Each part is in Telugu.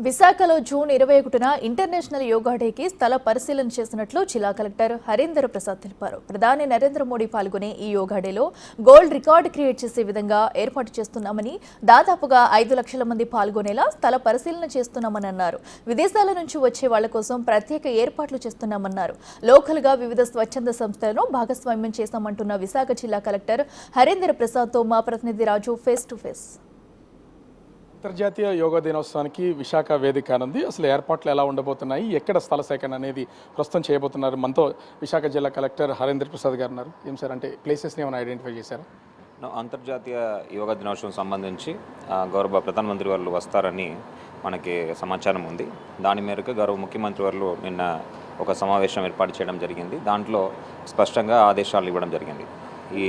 విశాఖలో జూన్ 21న ఇంటర్నేషనల్ యోగా డేకి స్థల పరిశీలన చేసినట్లు జిల్లా కలెక్టర్ హరీందర్ ప్రసాద్ తెలిపారు. ప్రధాని నరేంద్ర మోడీ పాల్గొనే ఈ యోగా డేలో గోల్డ్ రికార్డు క్రియేట్ చేసే విధంగా ఏర్పాటు చేస్తున్నామని, దాదాపుగా 5 లక్షల మంది పాల్గొనేలా స్థల పరిశీలన చేస్తున్నామని అన్నారు. విదేశాల నుంచి వచ్చే వాళ్ల కోసం ప్రత్యేక ఏర్పాట్లు చేస్తున్నామన్నారు. లోకల్గా వివిధ స్వచ్ఛంద సంస్థలను భాగస్వామ్యం చేశామంటున్న విశాఖ జిల్లా కలెక్టర్ హరీందర్ ప్రసాద్తో మా ప్రతినిధి రాజు ఫేస్ టు ఫేస్. అంతర్జాతీయ యోగా దినోత్సవానికి విశాఖ వేదిక ఉంది. అసలు ఏర్పాట్లు ఎలా ఉండబోతున్నాయి, ఎక్కడ స్థల సేకరణ అనేది ప్రస్తుతం చేయబోతున్నారు. మనతో విశాఖ జిల్లా కలెక్టర్ హరీందర్ ప్రసాద్ గారు ఉన్నారు. ఏం సార్, అంటే ప్లేసెస్ని ఏమైనా ఐడెంటిఫై చేశారా? అంతర్జాతీయ యోగా దినోత్సవం సంబంధించి గౌరవ ప్రధానమంత్రి వారు వస్తారని మనకి సమాచారం ఉంది. దాని మేరకు గౌరవ ముఖ్యమంత్రి వారు నిన్న ఒక సమావేశం ఏర్పాటు చేయడం జరిగింది. దాంట్లో స్పష్టంగా ఆదేశాలు ఇవ్వడం జరిగింది. ఈ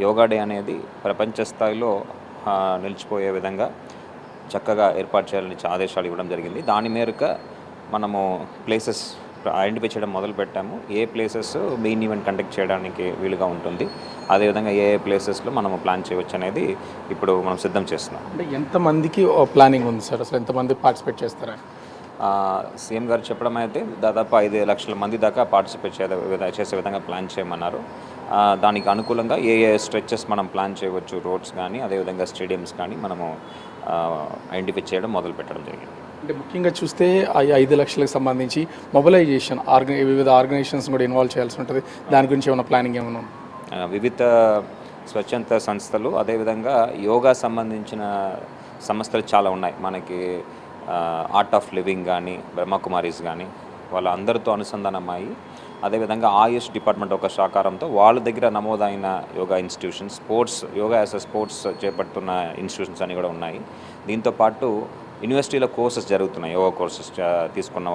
యోగా డే అనేది ప్రపంచ స్థాయిలో నిలిచిపోయే విధంగా చక్కగా ఏర్పాటు చేయాలని ఆదేశాలు ఇవ్వడం జరిగింది. దాని మేరకు మనము ప్లేసెస్ ఐడెంటిఫై చేయడం మొదలు పెట్టాము. ఏ ప్లేసెస్ మెయిన్ ఈవెంట్ కండక్ట్ చేయడానికి వీలుగా ఉంటుంది, అదేవిధంగా ఏ ప్లేసెస్లో మనము ప్లాన్ చేయవచ్చు అనేది ఇప్పుడు మనం సిద్ధం చేస్తున్నాం. అంటే ఎంతమందికి ప్లానింగ్ ఉంది సార్, అసలు ఎంతమంది పార్టిసిపేట్ చేస్తారా? సీఎం గారు చెప్పడం అయితే దాదాపు 5 లక్షల మంది దాకా పార్టిసిపేట్ చేసే విధంగా ప్లాన్ చేయమన్నారు. దానికి అనుకూలంగా ఏ స్ట్రెచెస్ మనం ప్లాన్ చేయవచ్చు, రోడ్స్ కానీ అదేవిధంగా స్టేడియంస్ కానీ మనము ఐడెంటిఫై చేయడం మొదలు పెట్టడం జరిగింది. అంటే ముఖ్యంగా చూస్తే ఆ 5 లక్షలకు సంబంధించి మొబిలైజేషన్ వివిధ ఆర్గనైజేషన్స్ కూడా ఇన్వాల్వ్ చేయాల్సి ఉంటుంది. దాని గురించి ఏమైనా ప్లానింగ్ ఏమైనా ఉంది? వివిధ స్వచ్ఛంద సంస్థలు అదేవిధంగా యోగా సంబంధించిన సంస్థలు చాలా ఉన్నాయి. మనకి ఆర్ట్ ఆఫ్ లివింగ్ కానీ, బ్రహ్మకుమారీస్ కానీ వాళ్ళందరితో అనుసంధానమయ్యి, అదేవిధంగా ఆయుష్ డిపార్ట్మెంట్ ఒక సహకారంతో వాళ్ళ దగ్గర నమోదైన yoga institutions, yoga as a sports చేపడుతున్న ఇన్స్టిట్యూషన్స్ అన్నీ కూడా ఉన్నాయి. దీంతోపాటు యూనివర్సిటీలో కోర్సెస్ జరుగుతున్నాయి. యోగా కోర్సెస్ తీసుకున్న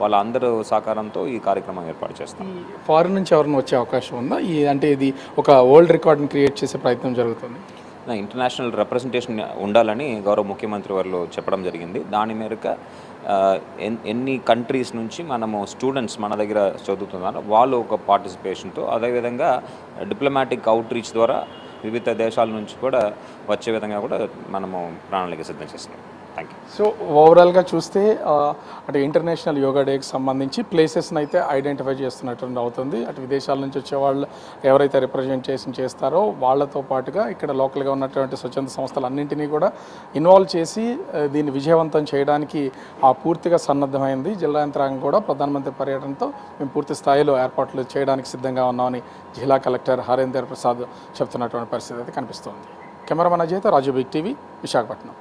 వాళ్ళందరూ సహకారంతో ఈ కార్యక్రమం ఏర్పాటు చేస్తాం. ఫారిన్ నుంచి ఎవరైనా వచ్చే అవకాశం ఉందా? అంటే ఇది ఒక వరల్డ్ రికార్డ్ని క్రియేట్ చేసే ప్రయత్నం జరుగుతుంది. ఇంటర్నేషనల్ రిప్రజెంటేషన్ ఉండాలని గౌరవ ముఖ్యమంత్రి వారు చెప్పడం జరిగింది. దాని మేరకు ఎన్ని కంట్రీస్ నుంచి మనము స్టూడెంట్స్ మన దగ్గర చదువుతున్నారో వాళ్ళు ఒక పార్టిసిపేషన్తో, అదేవిధంగా డిప్లొమాటిక్ అవుట్ రీచ్ ద్వారా వివిధ దేశాల నుంచి కూడా వచ్చే విధంగా కూడా మనము ప్రణాళిక సిద్ధం చేస్తున్నాం. Thank you. సో ఓవరాల్గా చూస్తే అటు ఇంటర్నేషనల్ యోగా డేకి సంబంధించి ప్లేసెస్ని అయితే ఐడెంటిఫై చేస్తున్నట్టు అవుతుంది. అటు విదేశాల నుంచి వచ్చే వాళ్ళు ఎవరైతే రిప్రజెంటేషన్ చేస్తారో వాళ్ళతో పాటుగా ఇక్కడ లోకల్గా ఉన్నటువంటి స్వచ్ఛంద సంస్థలన్నింటినీ కూడా ఇన్వాల్వ్ చేసి దీన్ని విజయవంతం చేయడానికి పూర్తిగా సన్నద్ధమైంది. జిల్లా యంత్రాంగం కూడా ప్రధానమంత్రి పర్యటనతో మేము పూర్తి స్థాయిలో ఏర్పాట్లు చేయడానికి సిద్ధంగా ఉన్నామని జిల్లా కలెక్టర్ హరీందర్ ప్రసాద్ చెప్తున్నటువంటి పరిస్థితి అయితే కనిపిస్తోంది. కెమెరామెన్ అజయ్తో రాజు బిగ్ టీవీ, విశాఖపట్నం.